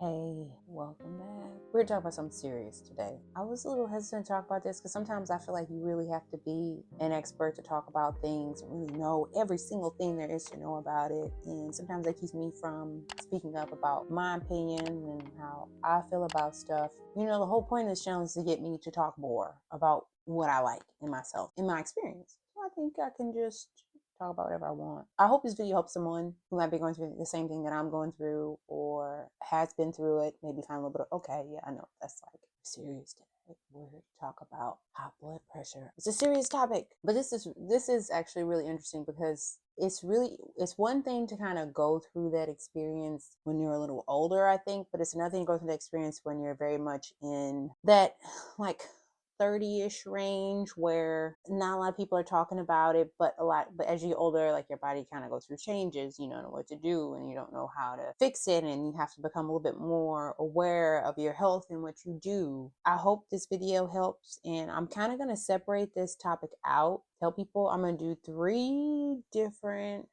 Hey, welcome back. We're talking about something serious today. I was a little hesitant to talk about this because sometimes I feel like you really have to be an expert to talk about things and really know every single thing there is to know about it. And sometimes that keeps me from speaking up about my opinion and how I feel about stuff. You know, the whole point of this channel is to get me to talk more about what I like in myself, in my experience. So I think I can just talk about whatever I want. I hope this video helps someone who might be going through the same thing that I'm going through or has been through it. Maybe find a little bit of, okay, yeah, I know that's like serious today. We're here to talk about high blood pressure. It's a serious topic, but this is actually really interesting because it's one thing to kind of go through that experience when you're a little older, I think, but it's another thing to go through that experience when you're very much in that like 30-ish range where not a lot of people are talking about it, but as you get older, like your body kind of goes through changes. You don't know what to do and you don't know how to fix it, and you have to become a little bit more aware of your health and what you do. I hope this video helps, and I'm kind of going to separate this topic out, tell people I'm going to do 3 different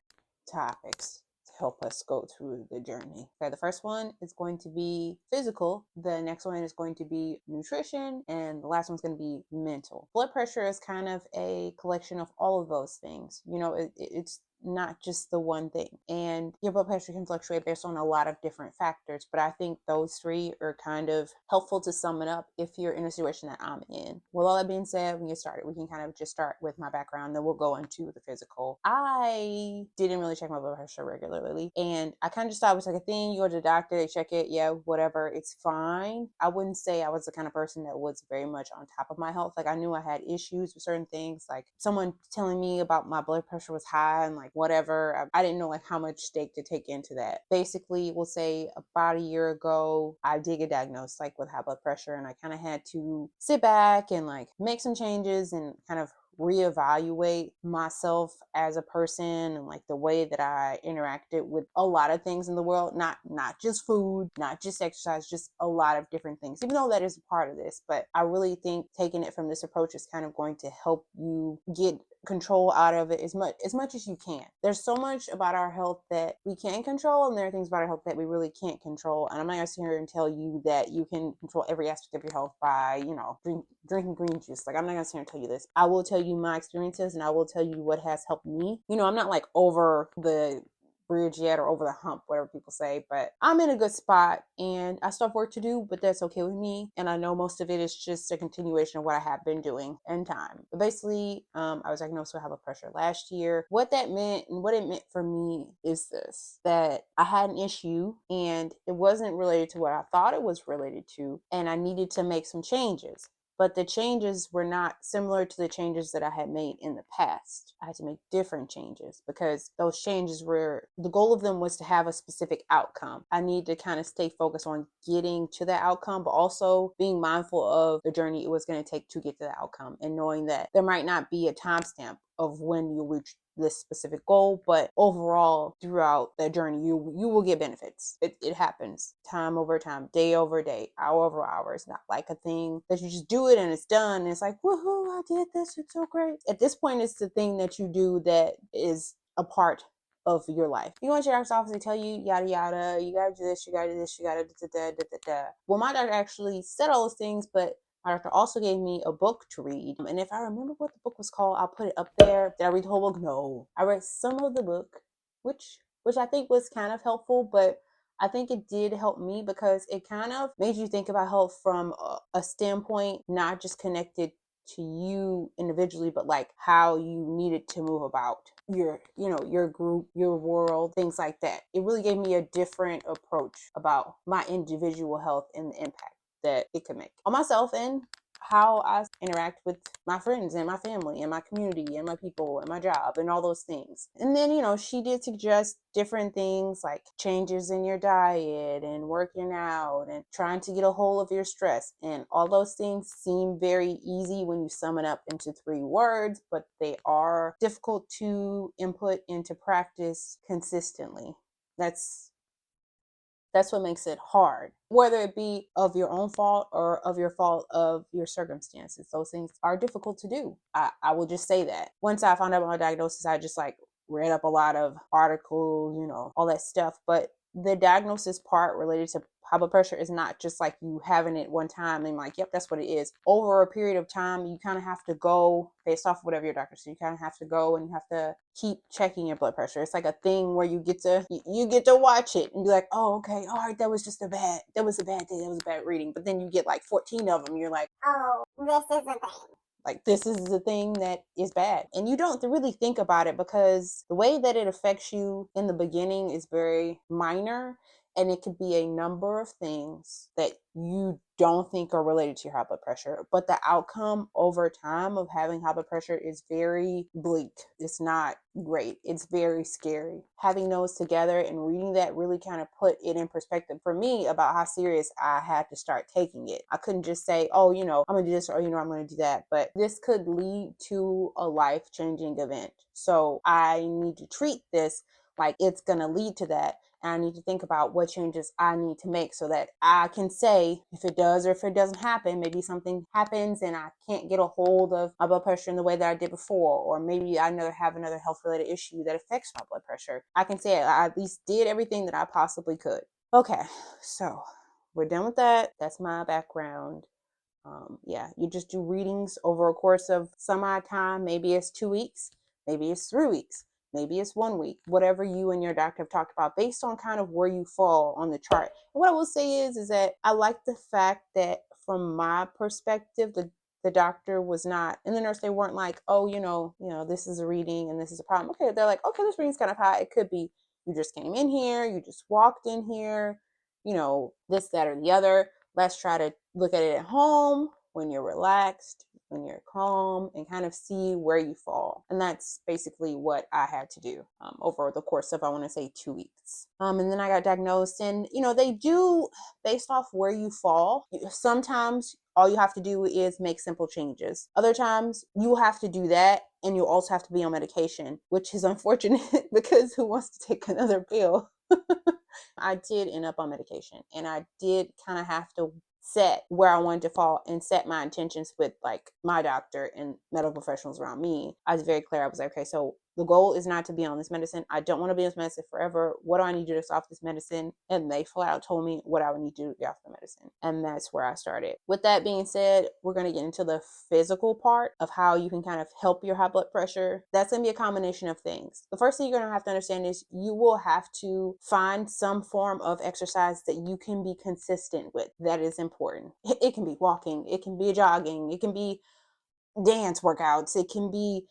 topics help us go through the journey. Okay, the first one is going to be physical, the next one is going to be nutrition, and the last one's going to be mental. Blood pressure is kind of a collection of all of those things. You know, it's not just the one thing, and your blood pressure can fluctuate based on a lot of different factors, but I think those 3 are kind of helpful to sum it up if you're in a situation that I'm in. With all that being said, we can get started. We can kind of just start with my background, then we'll go into the physical. I didn't really check my blood pressure regularly, and I kind of just thought it was like a thing. You go to the doctor, they check it, yeah, whatever, it's fine. I wouldn't say I was the kind of person that was very much on top of my health. Like, I knew I had issues with certain things, like someone telling me about my blood pressure was high and like whatever. I didn't know like how much stake to take into that. Basically, we'll say about a year ago, I did get diagnosed like with high blood pressure, and I kind of had to sit back and like make some changes and kind of reevaluate myself as a person and like the way that I interacted with a lot of things in the world, not just food, not just exercise, just a lot of different things, even though that is a part of this. But I really think taking it from this approach is kind of going to help you get control out of it as much as you can. There's so much about our health that we can control, and there are things about our health that we really can't control. And I'm not going to sit here and tell you that you can control every aspect of your health by, you know, drinking green juice. Like, I'm not going to sit here and tell you this. I will tell you my experiences, and I will tell you what has helped me. You know, I'm not like over the bridge yet or over the hump, whatever people say, but I'm in a good spot and I still have work to do, but that's okay with me. And I know most of it is just a continuation of what I have been doing in time. But basically, I was diagnosed with high blood pressure last year. What that meant and what it meant for me is this: that I had an issue and it wasn't related to what I thought it was related to, and I needed to make some changes. But the changes were not similar to the changes that I had made in the past. I had to make different changes because those changes were, the goal of them was to have a specific outcome. I need to kind of stay focused on getting to that outcome, but also being mindful of the journey it was going to take to get to the outcome, and knowing that there might not be a timestamp of when you reach this specific goal, but overall throughout that journey you will get benefits. It happens time over time, day over day, hour over hour. It's not like a thing that you just do it and it's done and it's like, woohoo, I did this, it's so great. At this point, it's the thing that you do that is a part of your life. You go into your doctor's office, they tell you yada yada, you gotta do this, you gotta do this, you gotta da da da da da. Well, my doctor actually said all those things, but my doctor also gave me a book to read. And if I remember what the book was called, I'll put it up there. Did I read the whole book? No. I read some of the book, which I think was kind of helpful, but I think it did help me because it kind of made you think about health from a standpoint, not just connected to you individually, but like how you needed to move about your group, your world, things like that. It really gave me a different approach about my individual health and the impact that it could make on myself and how I interact with my friends and my family and my community and my people and my job and all those things. And then, you know, she did suggest different things like changes in your diet and working out and trying to get a hold of your stress. And all those things seem very easy when you sum it up into 3 words, but they are difficult to input into practice consistently. That's what makes it hard, whether it be of your own fault or of your fault of your circumstances. Those things are difficult to do. I will just say that. Once I found out about my diagnosis, I just like read up a lot of articles, you know, all that stuff. But the diagnosis part related to high blood pressure is not just like you having it one time and like, yep, that's what it is. Over a period of time, you kind of have to go based off of whatever your doctor says. You kind of have to go and you have to keep checking your blood pressure. It's like a thing where you get to watch it and be like, oh, okay, all right, that was a bad day, that was a bad reading. But then you get like 14 of them. You're like, oh, this is a thing. Like, this is the thing that is bad. And you don't really think about it because the way that it affects you in the beginning is very minor. And it could be a number of things that you don't think are related to your high blood pressure. But the outcome over time of having high blood pressure is very bleak. It's not great. It's very scary. Having those together and reading that really kind of put it in perspective for me about how serious I had to start taking it. I couldn't just say, oh, I'm going to do this, or, I'm going to do that. But this could lead to a life-changing event. So I need to treat this like it's going to lead to that. And I need to think about what changes I need to make so that I can say if it does or if it doesn't happen, maybe something happens and I can't get a hold of my blood pressure in the way that I did before, or maybe I have another health-related issue that affects my blood pressure. I can say I at least did everything that I possibly could. Okay, so we're done with that. That's my background. You just do readings over a course of some odd time. Maybe it's 2 weeks, maybe it's 3 weeks. Maybe it's 1 week, whatever you and your doctor have talked about based on kind of where you fall on the chart. And what I will say is that I like the fact that from my perspective, the doctor was not, and the nurse, they weren't like, oh, this is a reading and this is a problem. Okay, they're like, okay, this reading's kind of high. It could be you just came in here, you just walked in here, this, that, or the other. Let's try to look at it at home when you're relaxed, when you're calm, and kind of see where you fall. And that's basically what I had to do over the course of, I want to say, 2 weeks. And then I got diagnosed, and they do based off where you fall. Sometimes all you have to do is make simple changes. Other times you have to do that, and you also have to be on medication, which is unfortunate because who wants to take another pill? I did end up on medication, and I did kind of have to set where I wanted to fall and set my intentions with like my doctor and medical professionals around me. I was very clear. I was like, okay, so the goal is not to be on this medicine. I don't want to be on this medicine forever. What do I need to do to stop this medicine? And they flat out told me what I would need to do to get off the medicine. And that's where I started. With that being said, we're going to get into the physical part of how you can kind of help your high blood pressure. That's going to be a combination of things. The first thing you're going to have to understand is you will have to find some form of exercise that you can be consistent with. That is important. It can be walking, it can be jogging, it can be dance workouts, it can be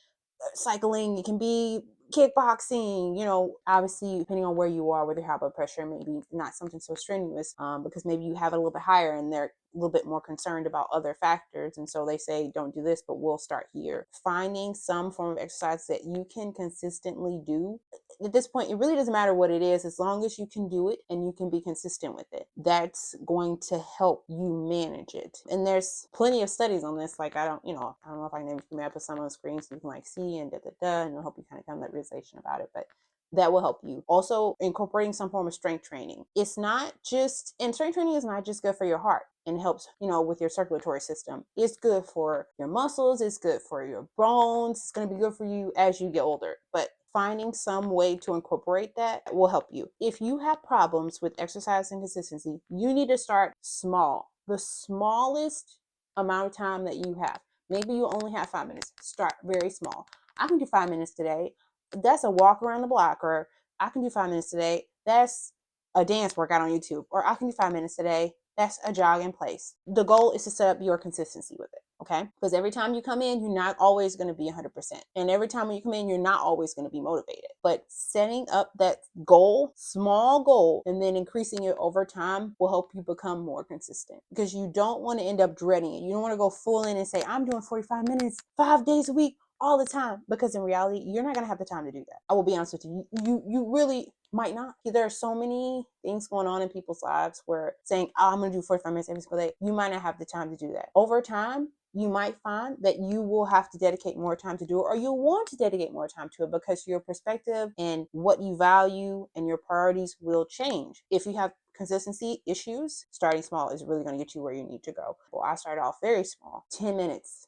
cycling, it can be kickboxing, obviously depending on where you are with your high blood pressure, maybe not something so strenuous, because maybe you have it a little bit higher and they're a little bit more concerned about other factors. And so they say, don't do this, but we'll start here. Finding some form of exercise that you can consistently do. At this point, it really doesn't matter what it is, as long as you can do it and you can be consistent with it. That's going to help you manage it. And there's plenty of studies on this. Like, I don't know if I can maybe put some on the screen so you can like see and and it'll help you kind of come to that realization about it. But that will help you. Also, incorporating some form of strength training. And strength training is not just good for your heart and helps, with your circulatory system. It's good for your muscles. It's good for your bones. It's going to be good for you as you get older. But finding some way to incorporate that will help you. If you have problems with exercise and consistency, you need to start small. The smallest amount of time that you have. Maybe you only have 5 minutes. Start very small. I can do 5 minutes today. That's a walk around the block. Or I can do 5 minutes today. That's a dance workout on YouTube. Or I can do 5 minutes today. That's a jog in place. The goal is to set up your consistency with it. Okay? Because every time you come in, you're not always going to be 100%. And every time when you come in, you're not always going to be motivated. But setting up that goal, small goal, and then increasing it over time will help you become more consistent. Because you don't want to end up dreading it. You don't want to go full in and say, I'm doing 45 minutes, 5 days a week, all the time. Because in reality, you're not going to have the time to do that. I will be honest with you. You really might not. There are so many things going on in people's lives where saying, oh, I'm going to do 45 minutes every single day. You might not have the time to do that. Over time, you might find that you will have to dedicate more time to do it, or you'll want to dedicate more time to it because your perspective and what you value and your priorities will change. If you have consistency issues, starting small is really going to get you where you need to go. Well, I started off very small, 10 minutes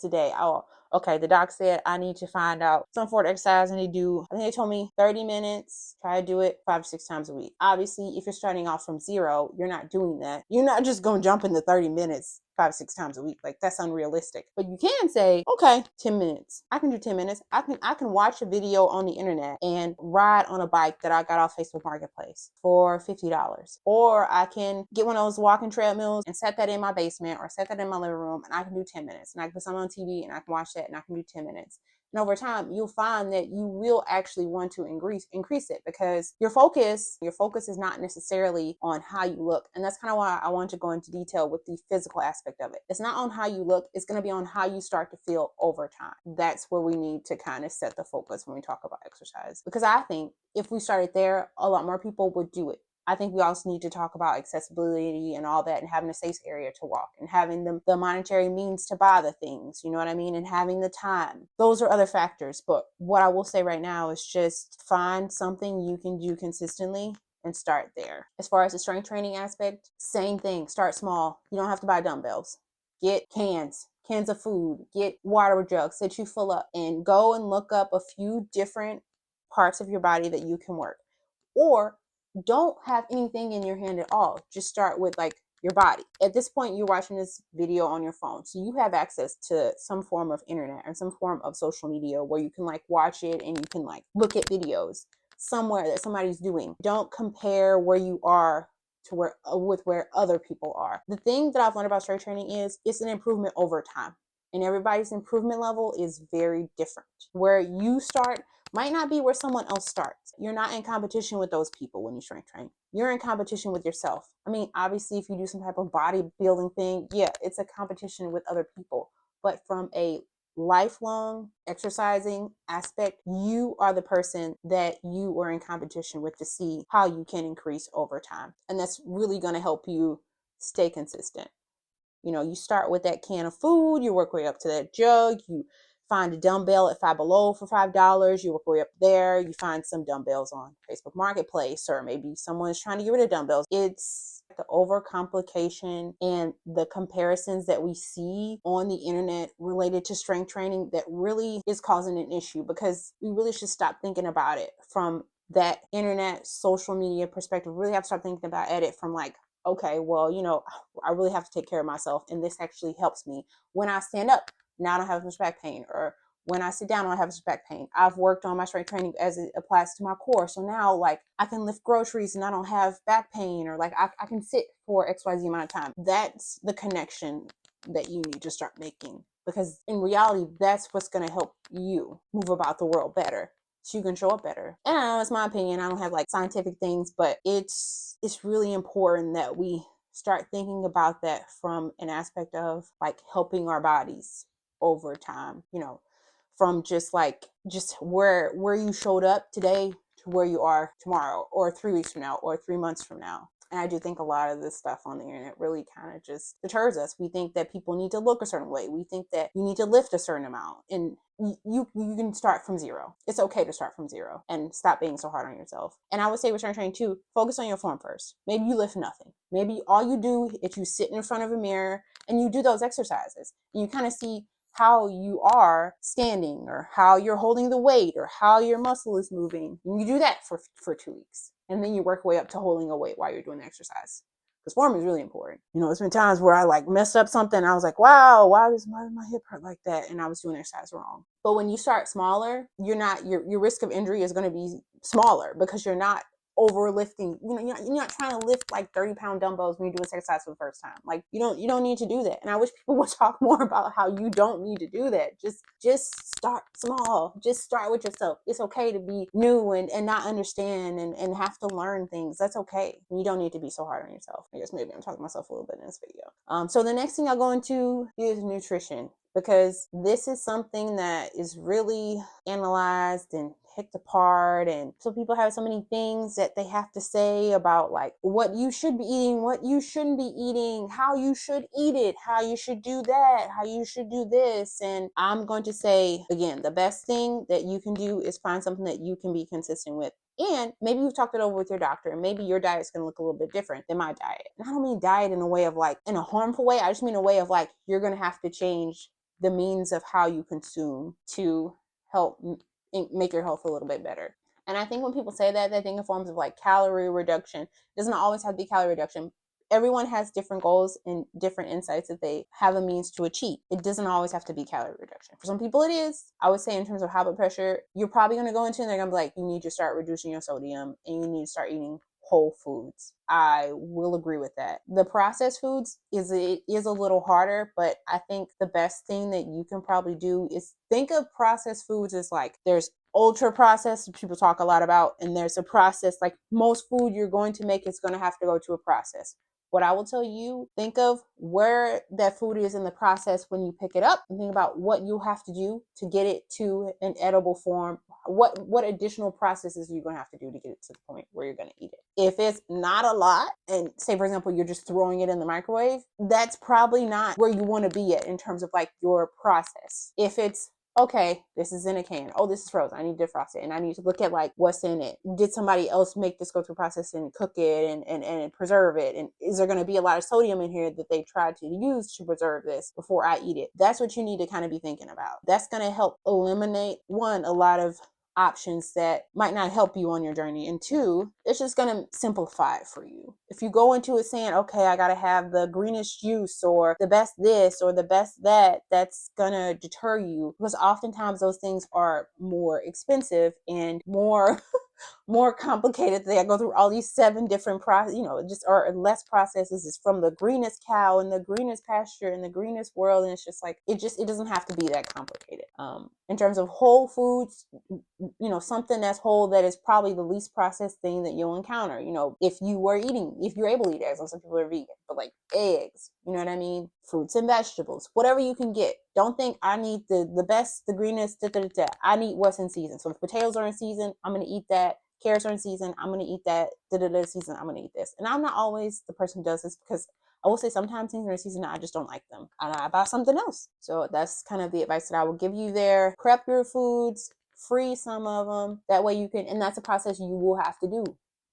a day. okay, the doc said I need to find out some sort of exercise I need to do. I think they told me 30 minutes, try to do it 5 to 6 times a week. Obviously, if you're starting off from zero, you're not doing that. You're not just going to jump into 30 minutes 5 to 6 times a week. Like, that's unrealistic. But you can say, okay, 10 minutes. I can do 10 minutes. I can watch a video on the internet and ride on a bike that I got off Facebook Marketplace for $50. Or I can get one of those walking treadmills and set that in my basement or set that in my living room, and I can do 10 minutes. And I can put something on TV and I can watch that and I can do 10 minutes. And over time, you'll find that you will actually want to increase it, because your focus is not necessarily on how you look. And that's kind of why I want to go into detail with the physical aspect of it. It's not on how you look. It's going to be on how you start to feel over time. That's where we need to kind of set the focus when we talk about exercise. Because I think if we started there, a lot more people would do it. I think we also need to talk about accessibility and all that, and having a safe area to walk, and having the monetary means to buy the things, you know what I mean? And having the time. Those are other factors. But what I will say right now is just find something you can do consistently and start there. As far as the strength training aspect, same thing. Start small. You don't have to buy dumbbells. Get cans of food, get water jugs that you fill up, and go and look up a few different parts of your body that you can work. Or don't have anything in your hand at all. Just start with like your body. At this point, you're watching this video on your phone, so you have access to some form of internet or some form of social media where you can like watch it and you can like look at videos somewhere that somebody's doing. Don't compare where you are to where other people are. The thing that I've learned about strength training is it's an improvement over time, and everybody's improvement level is very different. Where you start might not be where someone else starts. You're not in competition with those people when you strength train. You're in competition with yourself. I mean, obviously, if you do some type of bodybuilding thing, yeah, it's a competition with other people. But from a lifelong exercising aspect, you are the person that you are in competition with to see how you can increase over time. And that's really going to help you stay consistent. You know, you start with that can of food, you work way up to that jug, you find a dumbbell at Five Below for $5, you work way up there, you find some dumbbells on Facebook Marketplace, or maybe someone's trying to get rid of dumbbells. It's the overcomplication and the comparisons that we see on the internet related to strength training that really is causing an issue, because we really should stop thinking about it from that internet social media perspective. We really have to start thinking about it from like, okay, well, you know, I really have to take care of myself, and this actually helps me. When I stand up, now I don't have as much back pain, or when I sit down, I don't have as much back pain. I've worked on my strength training as it applies to my core. So now, like, I can lift groceries and I don't have back pain, or like I can sit for XYZ amount of time. That's the connection that you need to start making, because in reality, that's what's going to help you move about the world better, so you can show up better. And I know it's my opinion. I don't have like scientific things, but it's really important that we start thinking about that from an aspect of like helping our bodies over time, you know, from just where you showed up today to where you are tomorrow, or 3 weeks from now, or 3 months from now. And I do think a lot of this stuff on the internet really kind of just deters us. We think that people need to look a certain way. We think that you need to lift a certain amount, and you can start from zero. It's okay to start from zero and stop being so hard on yourself. And I would say with strength training too, focus on your form first. Maybe you lift nothing. Maybe all you do is you sit in front of a mirror and you do those exercises, and you kind of see how you are standing, or how you're holding the weight, or how your muscle is moving. And you do that for 2 weeks. And then you work your way up to holding a weight while you're doing the exercise. Because form is really important. You know, there's been times where I like messed up something. I was like, wow, why does my hip hurt like that? And I was doing exercise wrong. But when you start smaller, your risk of injury is going to be smaller, because you're not overlifting. You know, you're not trying to lift like 30-pound dumbbells when you do this exercise for the first time. Like, you don't need to do that. And I wish people would talk more about how you don't need to do that. Just start small. Just start with yourself. It's okay to be new and not understand and have to learn things. That's okay. You don't need to be so hard on yourself. I guess maybe I'm talking to myself a little bit in this video. So the next thing I'll go into is nutrition, because this is something that is really analyzed and picked apart, and so people have so many things that they have to say about like what you should be eating, what you shouldn't be eating, how you should eat it, how you should do that, how you should do this. And I'm going to say again, the best thing that you can do is find something that you can be consistent with. And maybe you've talked it over with your doctor, and maybe your diet's going to look a little bit different than my diet. And I don't mean diet in a way of like in a harmful way. I just mean a way of like you're going to have to change the means of how you consume to help make your health a little bit better. And I think when people say that, they think in forms of like calorie reduction. It doesn't always have to be calorie reduction. Everyone has different goals and different insights that they have a means to achieve. It doesn't always have to be calorie reduction. For some people, it is. I would say in terms of high blood pressure, you're probably going to go into and they're going to be like, you need to start reducing your sodium and you need to start eating whole foods. I will agree with that. The processed foods is a little harder, but I think the best thing that you can probably do is think of processed foods as like there's ultra processed, people talk a lot about, and there's a process. Like most food you're going to make is going to have to go to a process. What I will tell you, think of where that food is in the process when you pick it up and think about what you have to do to get it to an edible form. What additional processes are you going to have to do to get it to the point where you're going to eat it? If it's not a lot, and say, for example, you're just throwing it in the microwave, that's probably not where you want to be at in terms of like your process. If it's okay, this is in a can. Oh, this is frozen. I need to defrost it. And I need to look at like what's in it. Did somebody else make this go through process and cook it and preserve it? And is there going to be a lot of sodium in here that they tried to use to preserve this before I eat it? That's what you need to kind of be thinking about. That's going to help eliminate, one, a lot of options that might not help you on your journey, and two, it's just going to simplify it for you. If you go into it saying, okay, I got to have the greenest juice or the best this or the best that, that's going to deter you, because oftentimes those things are more expensive and more complicated. They go through all these 7 different processes, just or less processes. It's from the greenest cow and the greenest pasture and the greenest world, and it's just like it doesn't have to be that complicated. In terms of whole foods, something that's whole, that is probably the least processed thing that you'll encounter. If you're able to eat eggs, some people are vegan, but like eggs, you know what I mean? Fruits and vegetables, whatever you can get. Don't think I need the best, the greenest, I need what's in season. So if potatoes are in season, I'm going to eat that. Carrots are in season, I'm going to eat that. Season, I'm going to eat this. And I'm not always the person who does this, because I will say sometimes things are in season, I just don't like them, and I buy something else. So that's kind of the advice that I would give you there. Prep your foods, freeze some of them. That way you can, and that's a process you will have to do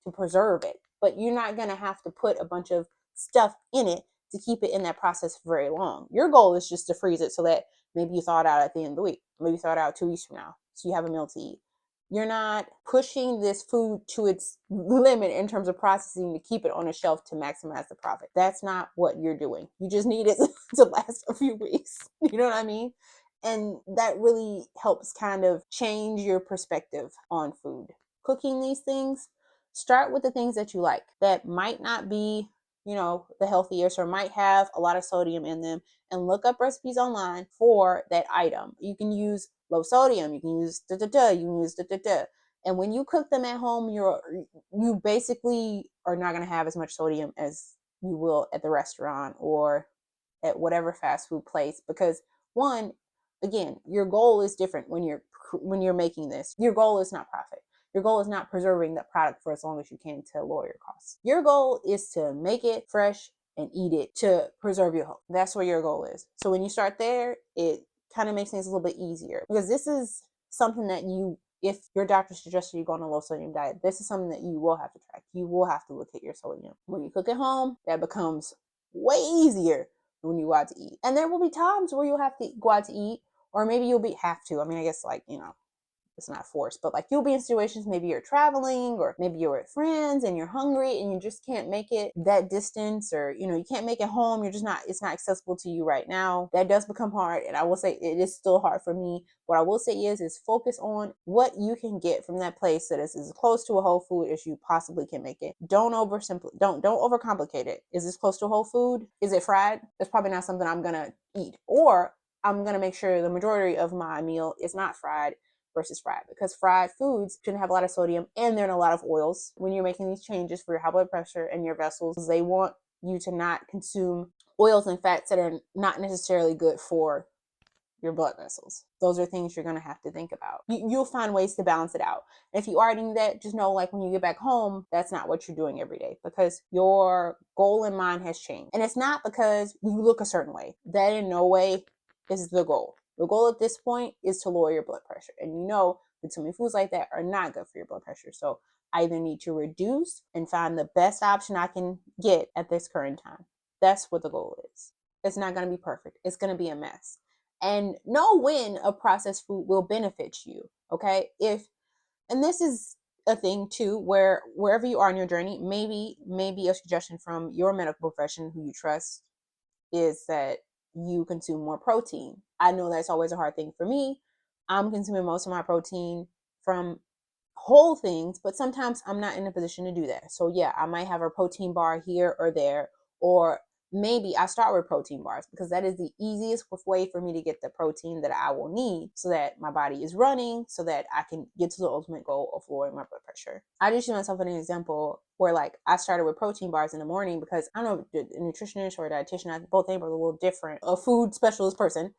to preserve it. But you're not going to have to put a bunch of stuff in it to keep it in that process for very long. Your goal is just to freeze it so that maybe you thaw it out at the end of the week. Maybe you thaw it out 2 weeks from now, so you have a meal to eat. You're not pushing this food to its limit in terms of processing to keep it on a shelf to maximize the profit. That's not what you're doing. You just need it to last a few weeks. You know what I mean? And that really helps kind of change your perspective on food. Cooking these things, start with the things that you like that might not be, the healthiest, or might have a lot of sodium in them, and look up recipes online for that item. You can use low sodium, you can use you can use and when you cook them at home, you basically are not going to have as much sodium as you will at the restaurant or at whatever fast food place, because one, again, your goal is different when you're making this. Your goal is not profit. Your goal is not preserving that product for as long as you can to lower your costs. Your goal is to make it fresh and eat it to preserve your health. That's where your goal is. So when you start there, it kind of makes things a little bit easier, because this is something that if your doctor suggests you go on a low sodium diet, this is something that you will have to track. You will have to look at your sodium. When you cook at home, that becomes way easier when you go out to eat. And there will be times where you'll have to go out to eat, or maybe you'll have to. I mean, I guess it's not forced, but like you'll be in situations, maybe you're traveling or maybe you're with friends and you're hungry and you just can't make it that distance, or you can't make it home. It's not accessible to you right now. That does become hard, and I will say it is still hard for me. What I will say is focus on what you can get from that place that is as close to a whole food as you possibly can make it. Don't overcomplicate it. Is this close to a whole food? Is it fried? That's probably not something I'm gonna eat, or I'm gonna make sure the majority of my meal is not fried versus fried, because fried foods shouldn't have a lot of sodium and they're in a lot of oils. When you're making these changes for your high blood pressure and your vessels, they want you to not consume oils and fats that are not necessarily good for your blood vessels. Those are things you're going to have to think about. You'll find ways to balance it out. And if you are doing that, just know, like, when you get back home, that's not what you're doing every day, because your goal in mind has changed. And it's not because you look a certain way. That in no way is the goal. The goal at this point is to lower your blood pressure. And consuming foods like that are not good for your blood pressure. So I either need to reduce and find the best option I can get at this current time. That's what the goal is. It's not going to be perfect. It's going to be a mess. and know when a processed food will benefit you. Okay. And this is a thing too, where wherever you are in your journey, maybe a suggestion from your medical profession who you trust is that you consume more protein. I know that's always a hard thing for me. I'm consuming most of my protein from whole things, but sometimes I'm not in a position to do that. So yeah, I might have a protein bar here or there, or maybe I start with protein bars because that is the easiest way for me to get the protein that I will need so that my body is running, so that I can get to the ultimate goal of lowering my blood pressure. I just use myself as an example where like I started with protein bars in the morning because I don't know, a nutritionist or a dietitian, I both names are a little different, a food specialist person,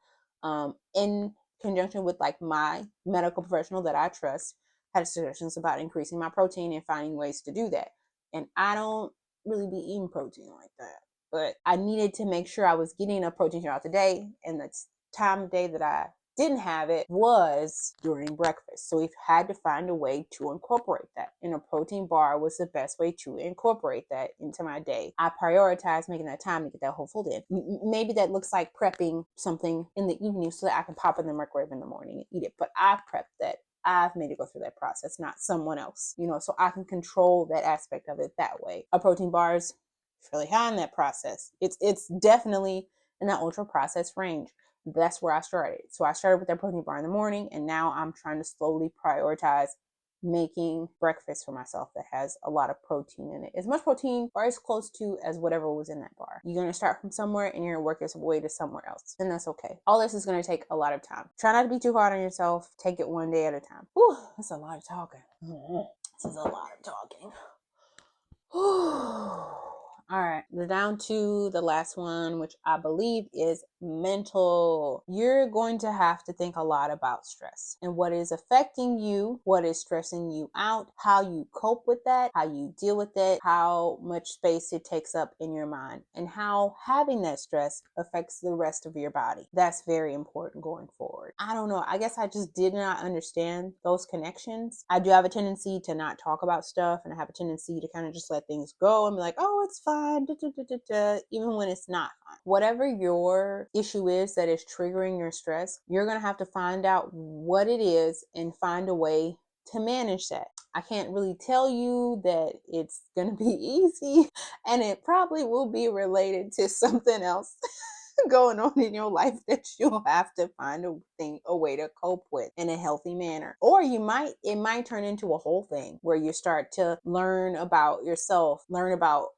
in conjunction with like my medical professional that I trust, had suggestions about increasing my protein and finding ways to do that. And I don't really be eating protein like that, but I needed to make sure I was getting enough protein throughout the day. And the time of day that I didn't have it was during breakfast. So we've had to find a way to incorporate that. And a protein bar was the best way to incorporate that into my day. I prioritize making that time to get that whole food in. Maybe that looks like prepping something in the evening so that I can pop in the microwave in the morning and eat it. But I prepped that. I've made it go through that process, not someone else, so I can control that aspect of it that way. A protein bar is really high in that process. It's definitely in that ultra processed range. That's where I started. So I started with that protein bar in the morning, and now I'm trying to slowly prioritize making breakfast for myself that has a lot of protein in it. As much protein or as close to as whatever was in that bar. You're going to start from somewhere and you're going to work your way to somewhere else. And that's okay. All this is going to take a lot of time. Try not to be too hard on yourself. Take it one day at a time. Whew, that's a lot of talking. This is a lot of talking. All right, we're down to the last one, which I believe is mental. You're going to have to think a lot about stress and what is affecting you, what is stressing you out, how you cope with that, how you deal with it, how much space it takes up in your mind, and how having that stress affects the rest of your body. That's very important going forward. I don't know. I guess I just did not understand those connections. I do have a tendency to not talk about stuff, and I have a tendency to kind of just let things go and be like, oh, it's fine, even when it's not fine. Whatever your issue is that is triggering your stress, you're going to have to find out what it is and find a way to manage that. I can't really tell you that it's going to be easy, and it probably will be related to something else going on in your life that you'll have to find a way to cope with in a healthy manner. Or it might turn into a whole thing where you start to learn about yourself, learn about,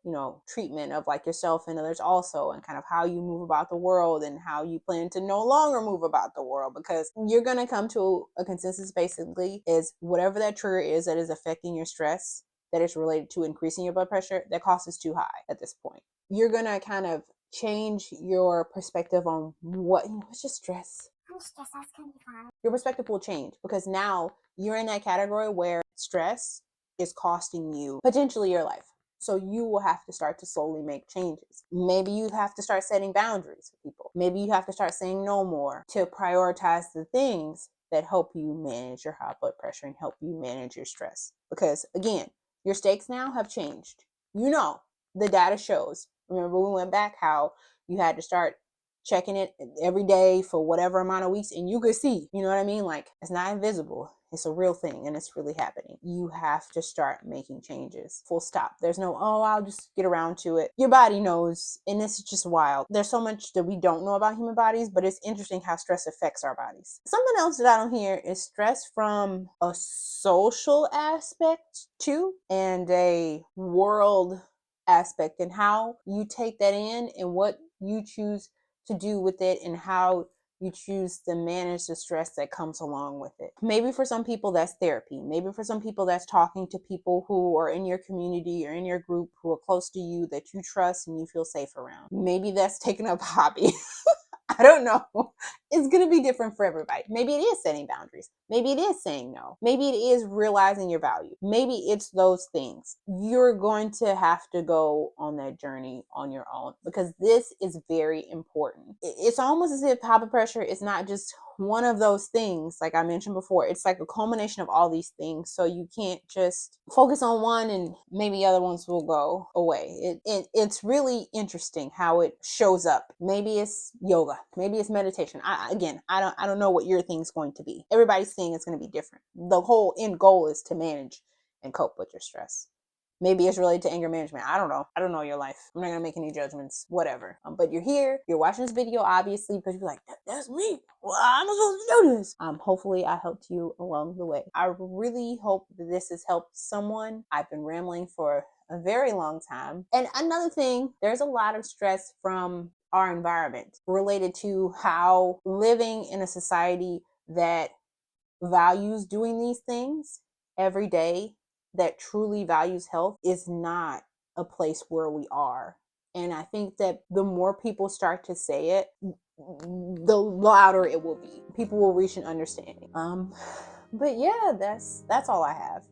treatment of like yourself and others also, and kind of how you move about the world and how you plan to no longer move about the world, because you're going to come to a consensus basically is whatever that trigger is that is affecting your stress, that is related to increasing your blood pressure, that cost is too high at this point. You're going to kind of change your perspective on what's just stress. I'm stressed. That's gonna be fine. Your perspective will change because now you're in that category where stress is costing you potentially your life. So you will have to start to slowly make changes. Maybe you have to start setting boundaries for people. Maybe you have to start saying no more to prioritize the things that help you manage your high blood pressure and help you manage your stress. Because again, your stakes now have changed. The data shows. Remember we went back how you had to start checking it every day for whatever amount of weeks, and you could see, you know what I mean? Like, it's not invisible. It's a real thing, and it's really happening. You have to start making changes. Full stop. There's no, I'll just get around to it. Your body knows, and this is just wild. There's so much that we don't know about human bodies, but it's interesting how stress affects our bodies. Something else that I don't hear is stress from a social aspect too, and a world aspect, and how you take that in and what you choose to do with it and how you choose to manage the stress that comes along with it. Maybe for some people that's therapy. Maybe for some people that's talking to people who are in your community or in your group who are close to you that you trust and you feel safe around. Maybe that's taking up a hobby. I don't know. It's going to be different for everybody. Maybe it is setting boundaries. Maybe it is saying no. Maybe it is realizing your value. Maybe it's those things. You're going to have to go on that journey on your own because this is very important. It's almost as if high blood pressure is not just one of those things, like I mentioned before, it's like a culmination of all these things. So you can't just focus on one and maybe other ones will go away. It's really interesting how it shows up. Maybe it's yoga, maybe it's meditation. I don't know what your thing's going to be. Everybody's thing is going to be different. The whole end goal is to manage and cope with your stress. Maybe it's related to anger management. I don't know. I don't know your life. I'm not going to make any judgments, whatever. But you're here. You're watching this video, obviously, because you're like, that's me. Well, I'm supposed to do this. Hopefully, I helped you along the way. I really hope that this has helped someone. I've been rambling for a very long time. And another thing, there's a lot of stress from our environment related to how living in a society that values doing these things every day, that truly values health, is not a place where we are. And I think that the more people start to say it, the louder it will be. People will reach an understanding. But yeah, that's all I have.